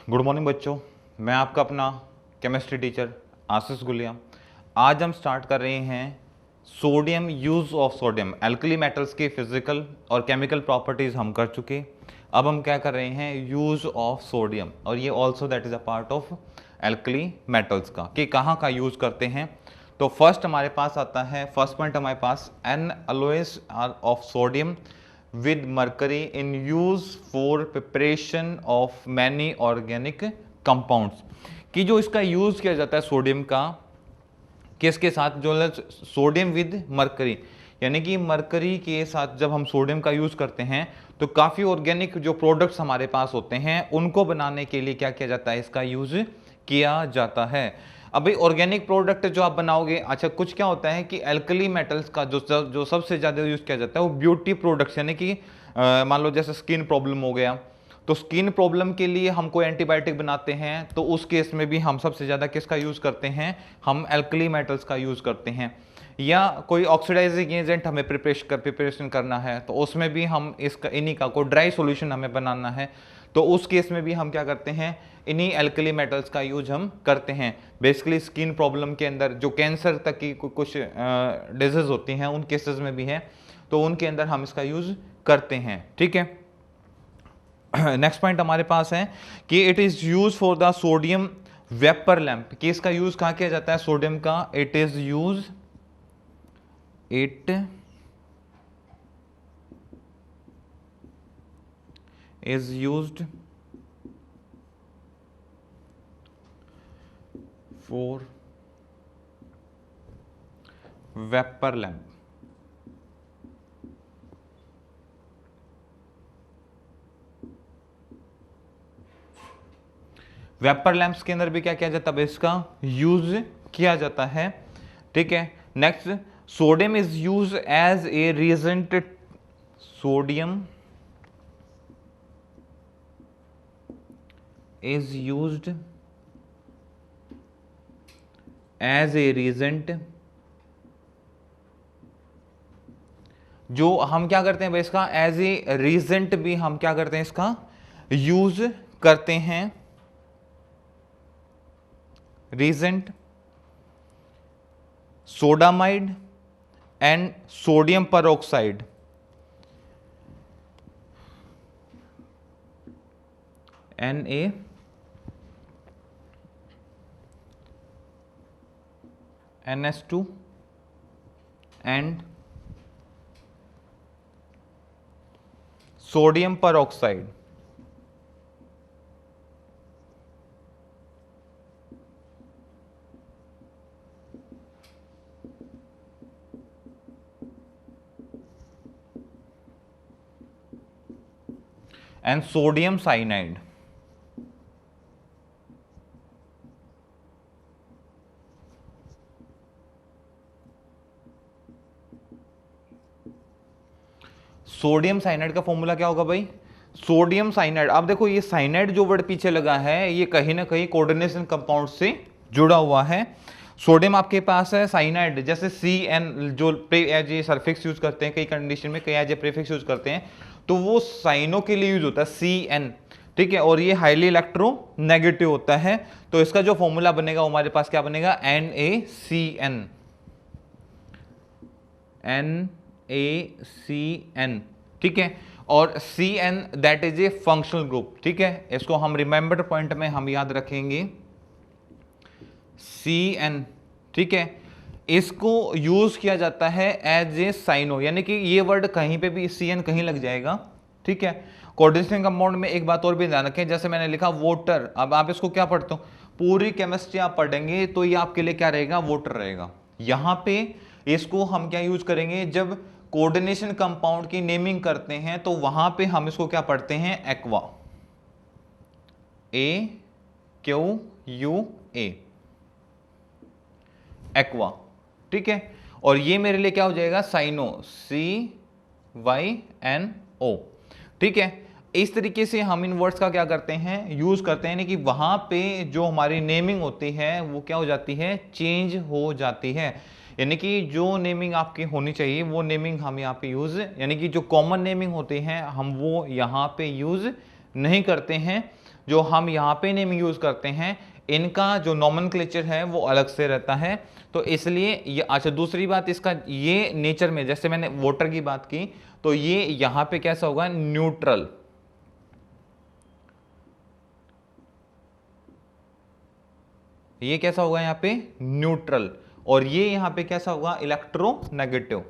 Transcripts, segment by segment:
Good morning बच्चों, मैं आपका अपना केमिस्ट्री टीचर आशीष गुलिया। आज हम स्टार्ट कर रहे हैं sodium, use of sodium. Alkali metals की फिजिकल और केमिकल प्रॉपर्टीज़ हम कर चुके। अब हम क्या कर रहे हैं, यूज़ ऑफ सोडियम, और ये also that is a part of alkali metals का, कि कहाँ का यूज़ करते हैं। तो फर्स्ट हमारे पास आता है, फर्स्ट पॉइंट हमारे पास, an alloys of sodium with mercury in use for preparation of many organic compounds, कि जो इसका यूज किया जाता है सोडियम का किसके साथ, जो सोडियम विद मरकरी, यानी कि मरकरी के साथ जब हम सोडियम का यूज करते हैं तो काफ़ी ऑर्गेनिक जो प्रोडक्ट्स हमारे पास होते हैं उनको बनाने के लिए क्या किया जाता है, इसका यूज किया जाता है। अब भाई ऑर्गेनिक प्रोडक्ट जो आप बनाओगे, अच्छा कुछ क्या होता है कि एल्कली मेटल्स का जो सबसे ज़्यादा यूज किया जाता है वो ब्यूटी प्रोडक्ट्स, यानी कि मान लो जैसे स्किन प्रॉब्लम हो गया, तो स्किन प्रॉब्लम के लिए हम कोई एंटीबायोटिक बनाते हैं तो उस केस में भी हम सबसे ज़्यादा किसका यूज़ करते हैं, हम एल्कली मेटल्स का यूज़ करते हैं। या कोई ऑक्सीडाइजिंग एजेंट हमें प्रिपरेशन करना है तो उसमें भी हम इसका इन्हीं का कोई ड्राई सॉल्यूशन हमें बनाना है तो उस केस में भी हम क्या करते हैं, इन्हीं एल्कली मेटल्स का यूज हम करते हैं। बेसिकली स्किन प्रॉब्लम के अंदर जो कैंसर तक की कुछ डिजीज होती हैं उन केसेस में भी है, तो उनके अंदर हम इसका यूज करते हैं। ठीक है, नेक्स्ट पॉइंट हमारे पास है कि it is use for the sodium vapour lamp, कि इसका यूज कहाँ किया जाता है सोडियम का, it is used for vapour lamp. Vapour lamps के अंदर भी क्या किया जाता है, इसका यूज किया जाता है। ठीक है, next, sodium is use as a reagent, sodium is used as a reagent, जो हम क्या करते हैं भाई इसका एज ए रिएजेंट भी हम क्या करते हैं, इसका यूज करते हैं। Reagent sodamide and sodium peroxide, NaNH2 and sodium peroxide, and sodium cyanide। Sodium cyanide का फॉर्मूला क्या होगा भाई, सोडियम साइनाइड, अब देखो ये साइनाइड जो वर्ड पीछे लगा है ये कहीं ना कहीं कोऑर्डिनेशन कंपाउंड से जुड़ा हुआ है। सोडियम आपके पास है, साइनाइड जैसे CN जो एज ए सल्फिक्स यूज करते हैं कई कंडीशन में, कई एज ए प्रीफिक्स यूज करते हैं, तो वो साइनो के लिए यूज होता है CN। ठीक है, और ये हाईली इलेक्ट्रो नेगेटिव होता है, तो इसका जो फॉर्मूला बनेगा हमारे पास क्या बनेगा, NaCN, NaCN। ठीक है, और CN that is a functional group. ठीक है, इसको हम रिमेंबर पॉइंट में हम याद रखेंगे CN। ठीक है, इसको यूज किया जाता है एज ए साइनो, यानी कि ये वर्ड कहीं पे भी CN कहीं लग जाएगा। ठीक है, कोऑर्डिनेशन कंपाउंड में एक बात और भी ध्यान रखें, जैसे मैंने लिखा वाटर, अब आप इसको क्या पढ़ते हो, पूरी केमिस्ट्री आप पढ़ेंगे तो ये आपके लिए क्या रहेगा, वाटर रहेगा। यहां पे इसको हम क्या यूज करेंगे, जब कोऑर्डिनेशन कंपाउंड की नेमिंग करते हैं तो वहां पे हम इसको क्या पढ़ते हैं, एक्वा, AQUA, एक्वा। ठीक है, और ये मेरे लिए क्या हो जाएगा, साइनो, CYNO। ठीक है, इस तरीके से हम इन वर्ड्स का क्या करते हैं, यूज करते हैं, यानी कि वहां पे जो हमारी नेमिंग होती है वो क्या हो जाती है, चेंज हो जाती है। यानी कि जो नेमिंग आपकी होनी चाहिए वो नेमिंग हम यहाँ पे यूज, यानी कि जो कॉमन नेमिंग होती है हम वो यहाँ पे यूज नहीं करते हैं। जो हम यहाँ पे नेम यूज़ करते हैं इनका जो नॉमेनक्लेचर है वो अलग से रहता है। तो इसलिए ये, अच्छा दूसरी बात इसका ये नेचर में, जैसे मैंने वाटर की बात की, तो ये यहाँ पे कैसा होगा, न्यूट्रल। ये कैसा होगा यहाँ पे, न्यूट्रल। और ये यहाँ पे कैसा होगा, इलेक्ट्रोनेगेटिव।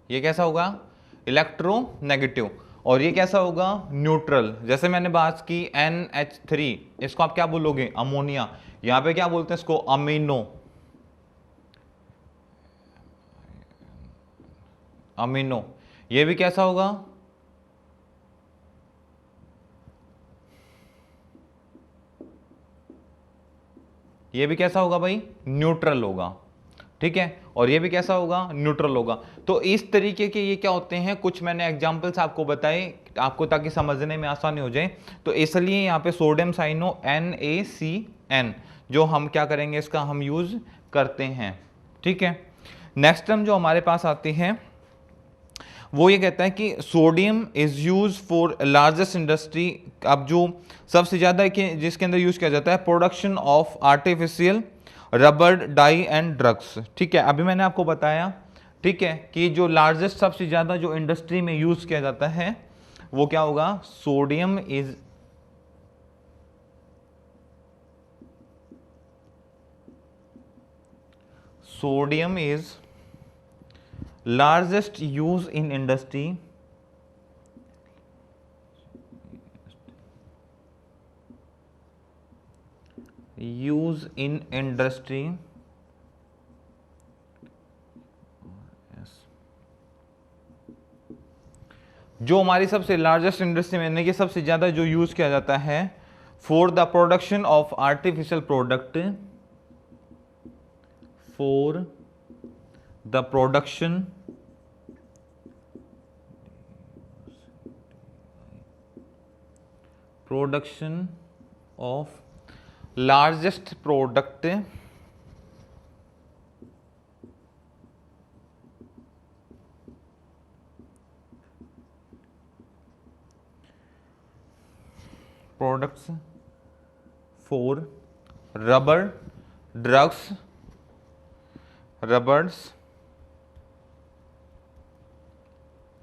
ये कैसा होगा, इलेक्ट्रोनेगेटिव। और ये कैसा होगा, न्यूट्रल। जैसे मैंने बात की NH3, इसको आप क्या बोलोगे, अमोनिया। यहां पे क्या बोलते हैं इसको, अमीनो, अमीनो। ये भी कैसा होगा, ये भी कैसा होगा भाई, न्यूट्रल होगा। ठीक है, और ये भी कैसा होगा, न्यूट्रल होगा। तो इस तरीके के ये क्या होते हैं, कुछ मैंने एग्जांपल्स आपको बताए आपको ताकि समझने में आसानी हो जाए। तो इसलिए यहाँ पे सोडियम साइनो NaCN जो हम क्या करेंगे, इसका हम यूज करते हैं। ठीक है, नेक्स्ट टर्म जो हमारे पास आती है वो ये कहता है कि sodium is use for largest industry. अब जो सबसे ज्यादा जिसके अंदर यूज किया जाता है, production of artificial rubber dye and drugs. ठीक है, अभी मैंने आपको बताया, ठीक है, कि जो लार्जेस्ट सबसे ज्यादा जो इंडस्ट्री में यूज किया जाता है वो क्या होगा, sodium is largest use in industry जो हमारी सबसे लार्जेस्ट इंडस्ट्री में यानी कि सबसे ज्यादा जो यूज किया जाता है for the production of artificial product, for the production of largest product products for rubber drugs,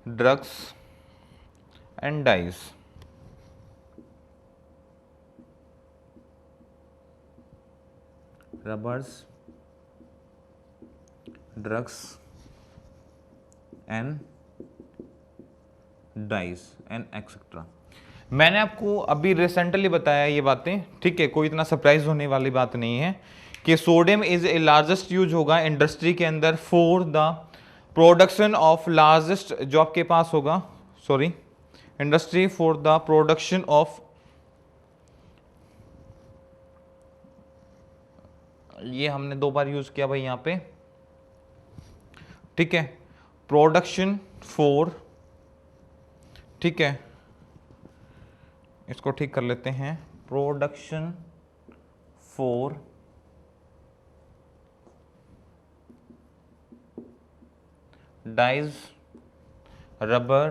drugs and dyes. Rubbers, drugs and dyes and etcetera. मैंने आपको अभी रिसेंटली बताया ये बातें, ठीक है, कोई इतना सरप्राइज होने वाली बात नहीं है कि sodium is a largest use होगा इंडस्ट्री के अंदर for the production of largest, जो आपके पास होगा, sorry, industry for the production of, ये हमने दो बार यूज किया भाई यहां पे, ठीक है, प्रोडक्शन फॉर, ठीक है, इसको ठीक कर लेते हैं, production for dyes, rubber,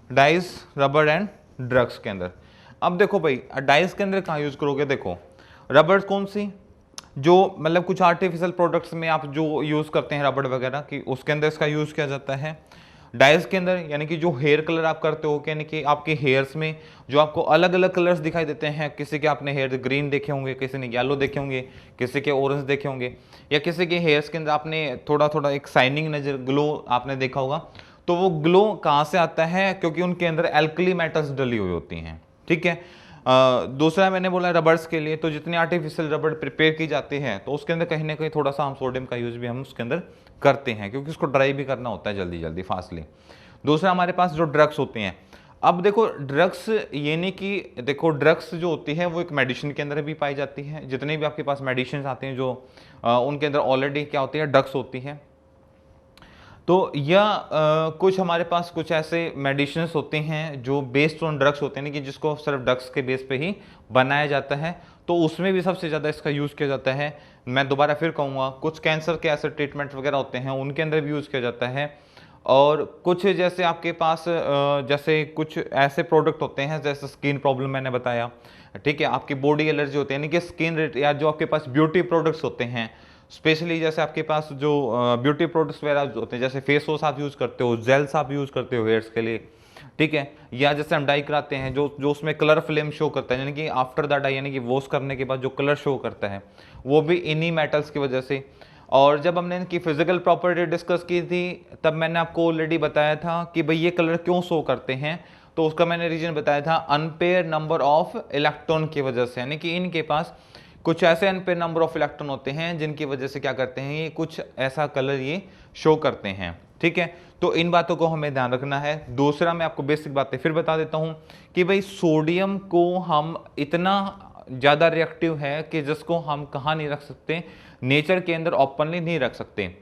dyes, rubber and drugs के अंदर। अब देखो भाई, डाइज के अंदर कहाँ यूज करोगे, देखो रबर कौन सी, जो मतलब कुछ आर्टिफिशियल प्रोडक्ट्स में आप जो यूज करते हैं रबर वगैरह की, उसके अंदर इसका यूज किया जाता है। डाइज के अंदर यानी कि जो हेयर कलर आप करते हो, यानी कि आपके हेयर्स में जो आपको अलग अलग कलर्स दिखाई देते हैं, किसी के आपने हेयर ग्रीन देखे होंगे, किसी ने येलो देखे होंगे, किसी के ऑरेंज देखे होंगे, या किसी के हेयर्स के अंदर आपने थोड़ा थोड़ा एक शाइनिंग नजर, ग्लो आपने देखा होगा। तो वो ग्लो कहाँ से आता है, क्योंकि उनके अंदर एल्कली मेटल्स डली हुई होती हैं। ठीक है, दूसरा मैंने बोला रबर्स के लिए, तो जितनी आर्टिफिशियल रबर प्रिपेयर की जाती है तो उसके अंदर कहीं ना कहीं थोड़ा सा हम सोडियम का यूज भी हम उसके अंदर करते हैं, क्योंकि उसको ड्राई भी करना होता है जल्दी जल्दी फास्टली। दूसरा हमारे पास जो ड्रग्स होते हैं, अब देखो ड्रग्स यानी कि देखो ड्रग्स जो होती है वो एक मेडिसिन के अंदर भी पाई जाती है। जितने भी आपके पास मेडिसिन आते हैं जो उनके अंदर ऑलरेडी क्या होती है, ड्रग्स होती है। तो या कुछ हमारे पास कुछ ऐसे मेडिसिन्स होते हैं जो बेस्ड ऑन ड्रग्स होते हैं कि जिसको सिर्फ ड्रग्स के बेस पे ही बनाया जाता है, तो उसमें भी सबसे ज़्यादा इसका यूज़ किया जाता है। मैं दोबारा फिर कहूँगा, कुछ कैंसर के ऐसे ट्रीटमेंट वगैरह होते हैं उनके अंदर भी यूज़ किया जाता है। और कुछ जैसे आपके पास जैसे कुछ ऐसे प्रोडक्ट होते हैं जैसे स्किन प्रॉब्लम मैंने बताया, ठीक है, आपकी बॉडी एलर्जी होती है, यानी कि स्किन, या जो आपके पास ब्यूटी प्रोडक्ट्स होते हैं, स्पेशली जैसे आपके पास जो ब्यूटी प्रोडक्ट्स वगैरह होते हैं, जैसे फेस वॉश आप यूज़ करते हो, जेल्स आप यूज़ करते हो हेयर्स के लिए, ठीक है, या जैसे हम डाई कराते हैं जो जो उसमें कलर फिल्म शो करता है, यानी कि आफ्टर द डाई, यानी कि वॉश करने के बाद जो कलर शो करता है वो भी इन्हीं मेटल्स की वजह से। और जब हमने इनकी फिजिकल प्रॉपर्टी डिस्कस की थी तब मैंने आपको ऑलरेडी बताया था कि भाई ये कलर क्यों शो करते हैं, तो उसका मैंने रीजन बताया था अनपेयर नंबर ऑफ इलेक्ट्रॉन की वजह से, यानी कि इनके पास कुछ ऐसे अनपेयर नंबर ऑफ इलेक्ट्रॉन होते हैं जिनकी वजह से क्या करते हैं, ये कुछ ऐसा कलर ये शो करते हैं, ठीक है। तो इन बातों को हमें ध्यान रखना है। दूसरा मैं आपको बेसिक बातें फिर बता देता हूं कि भाई सोडियम को हम इतना ज़्यादा रिएक्टिव है कि जिसको हम कहाँ नहीं रख सकते, नेचर के अंदर ओपनली नहीं रख सकते।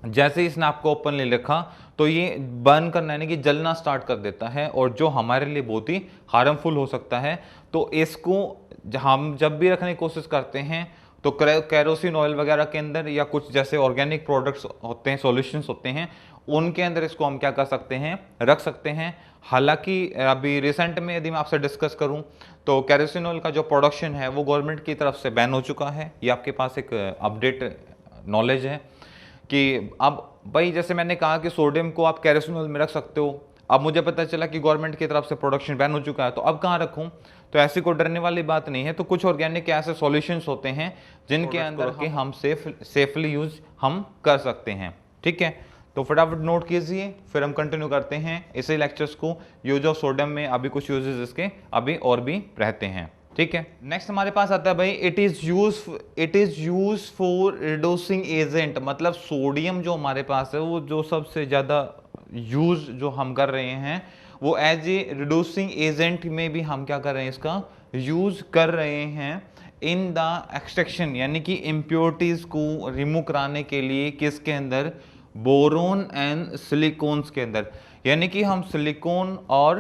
जैसे इसने आपको ओपनली लिखा तो ये बर्न करना यानी कि जलना स्टार्ट कर देता है और जो हमारे लिए बहुत ही हार्मफुल हो सकता है। तो इसको हम जब भी रखने की कोशिश करते हैं तो कैरोसिन ऑयल वगैरह के अंदर या कुछ जैसे ऑर्गेनिक प्रोडक्ट्स होते हैं, सॉल्यूशंस होते हैं, उनके अंदर इसको हम क्या कर सकते हैं, रख सकते हैं। हालांकि अभी रिसेंट में यदि मैं आपसे डिस्कस करूं तो कैरोसिन ऑयल का जो प्रोडक्शन है वो गवर्नमेंट की तरफ से बैन हो चुका है। ये आपके पास एक अपडेट नॉलेज है कि अब भाई जैसे मैंने कहा कि सोडियम को आप कैरोसिन ऑयल में रख सकते हो, अब मुझे पता चला कि गवर्नमेंट की तरफ से प्रोडक्शन बैन हो चुका है, तो अब कहाँ रखूँ? तो ऐसी कोई डरने वाली बात नहीं है। तो कुछ ऑर्गेनिक ऐसे सॉल्यूशंस होते हैं जिनके अंदर के हम सेफली यूज हम कर सकते हैं, ठीक है। तो फटाफट नोट कीजिए, फिर हम कंटिन्यू करते हैं इसी लेक्चर्स को। यूज ऑफ सोडियम में अभी कुछ यूजेस इसके अभी और भी रहते हैं, ठीक है। नेक्स्ट हमारे पास आता है भाई it is use for reducing agent, मतलब सोडियम जो हमारे पास है वो जो सबसे ज्यादा यूज जो हम कर रहे हैं वो एज ए रिड्यूसिंग एजेंट में भी हम क्या कर रहे हैं, इसका यूज कर रहे हैं इन द एक्सट्रैक्शन, यानी कि इम्प्योरिटीज को रिमूव कराने के लिए किसके अंदर, बोरोन एंड सिलिकॉन्स के अंदर। यानी कि हम सिलिकॉन और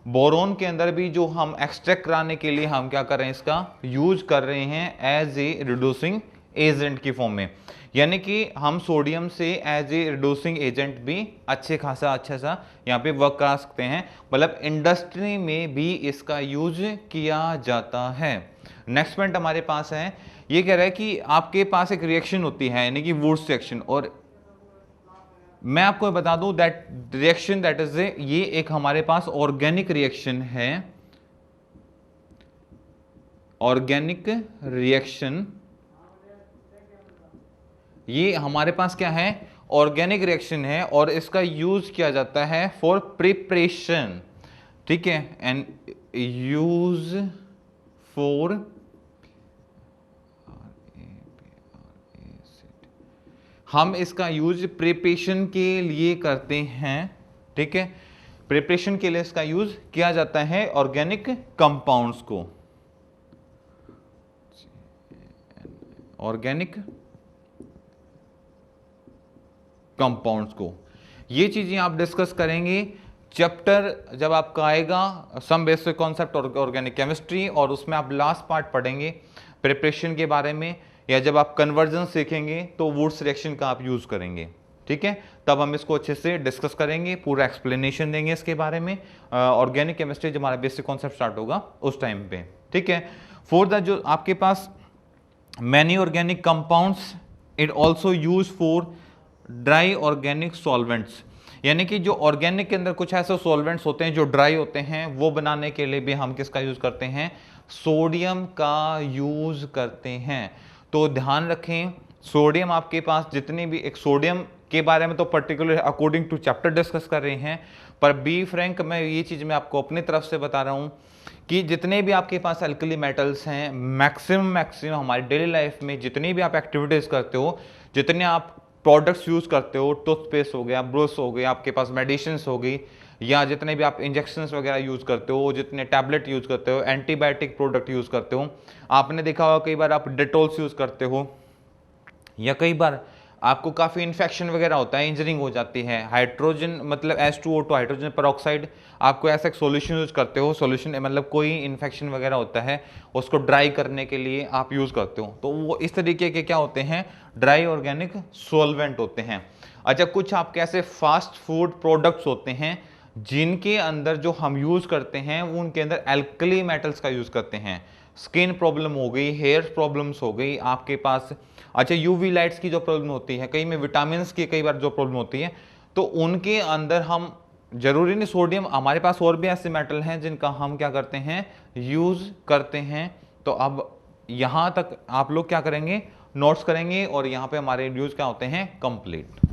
बोरोन के अंदर भी जो हम एक्सट्रैक्ट कराने के लिए हम क्या कर रहे हैं, इसका यूज कर रहे हैं एज ए रिड्यूसिंग एजेंट की फॉर्म में। यानी कि हम सोडियम से एज ए रिड्यूसिंग एजेंट भी अच्छा सा यहाँ पे वर्क करा सकते हैं, मतलब इंडस्ट्री में भी इसका यूज किया जाता है। नेक्स्ट पॉइंट हमारे पास है, ये कह रहा है कि आपके पास एक रिएक्शन होती है यानी कि वुड्स रिएक्शन, और मैं आपको बता दूं दैट रिएक्शन दैट इज ये एक हमारे पास ऑर्गेनिक रिएक्शन है। ऑर्गेनिक रिएक्शन ये हमारे पास क्या है, ऑर्गेनिक रिएक्शन है और इसका यूज किया जाता है फॉर प्रिपरेशन, ठीक है, एंड यूज फॉर हम इसका यूज प्रिपरेशन के लिए करते हैं, ठीक है। प्रिपरेशन के लिए इसका यूज किया जाता है ऑर्गेनिक कंपाउंड्स को, ऑर्गेनिक कंपाउंड्स को। ये चीजें आप डिस्कस करेंगे चैप्टर जब आपका आएगा some basic concept organic chemistry, और उसमें आप लास्ट पार्ट पढ़ेंगे प्रिपरेशन के बारे में, या जब आप कन्वर्जन सीखेंगे तो वुड्स रिएक्शन का आप यूज करेंगे, ठीक है। तब हम इसको अच्छे से डिस्कस करेंगे, पूरा एक्सप्लेनेशन देंगे इसके बारे में। ऑर्गेनिक केमिस्ट्री जब हमारा बेसिक कॉन्सेप्ट स्टार्ट होगा उस टाइम पे, ठीक है। फॉर द जो आपके पास many organic compounds it also use for dry organic solvents, यानी कि जो ऑर्गेनिक के अंदर कुछ ऐसे सॉल्वेंट्स होते हैं जो ड्राई होते हैं, वो बनाने के लिए भी हम किसका यूज करते हैं, सोडियम का यूज करते हैं। तो ध्यान रखें, सोडियम आपके पास जितनी भी, एक सोडियम के बारे में तो particular according to chapter discuss कर रहे हैं, पर बी फ्रैंक मैं ये चीज मैं आपको अपनी तरफ से बता रहा हूं कि जितने भी आपके पास अल्कली मेटल्स हैं, मैक्सिमम हमारी डेली लाइफ में जितनी भी आप एक्टिविटीज करते हो, जितने आप प्रोडक्ट्स यूज करते हो, टूथपेस्ट हो गया, ब्रश हो गया, आपके पास मेडिसिन हो गई, या जितने भी आप इंजेक्शंस वगैरह यूज करते हो, जितने टैबलेट यूज करते हो, एंटीबायोटिक प्रोडक्ट यूज करते हो, आपने देखा होगा कई बार आप डेटॉल्स यूज करते हो, या कई बार आपको काफ़ी इन्फेक्शन वगैरह होता है, इंजरिंग हो जाती है। हाइड्रोजन मतलब H2O2 हाइड्रोजन पेरोक्साइड, आपको ऐसा एक सॉल्यूशन यूज़ करते हो, सॉल्यूशन मतलब कोई इन्फेक्शन वगैरह होता है उसको ड्राई करने के लिए आप यूज़ करते हो, तो वो इस तरीके के क्या होते हैं, ड्राई ऑर्गेनिक सॉल्वेंट होते हैं। अच्छा, कुछ आपके ऐसे फास्ट फूड प्रोडक्ट्स होते हैं जिनके अंदर जो हम यूज़ करते हैं वो उनके अंदर एल्कली मेटल्स का यूज़ करते हैं। स्किन प्रॉब्लम हो गई, हेयर प्रॉब्लम्स हो गई आपके पास। अच्छा, यूवी लाइट्स की जो प्रॉब्लम होती है, कई में विटामिन की कई बार जो प्रॉब्लम होती है, तो उनके अंदर हम जरूरी नहीं सोडियम, हमारे पास और भी ऐसे मेटल हैं जिनका हम क्या करते हैं, यूज करते हैं। तो अब यहां तक आप लोग क्या करेंगे, नोट्स करेंगे और यहां पे हमारे वीडियोज क्या होते हैं, कंप्लीट।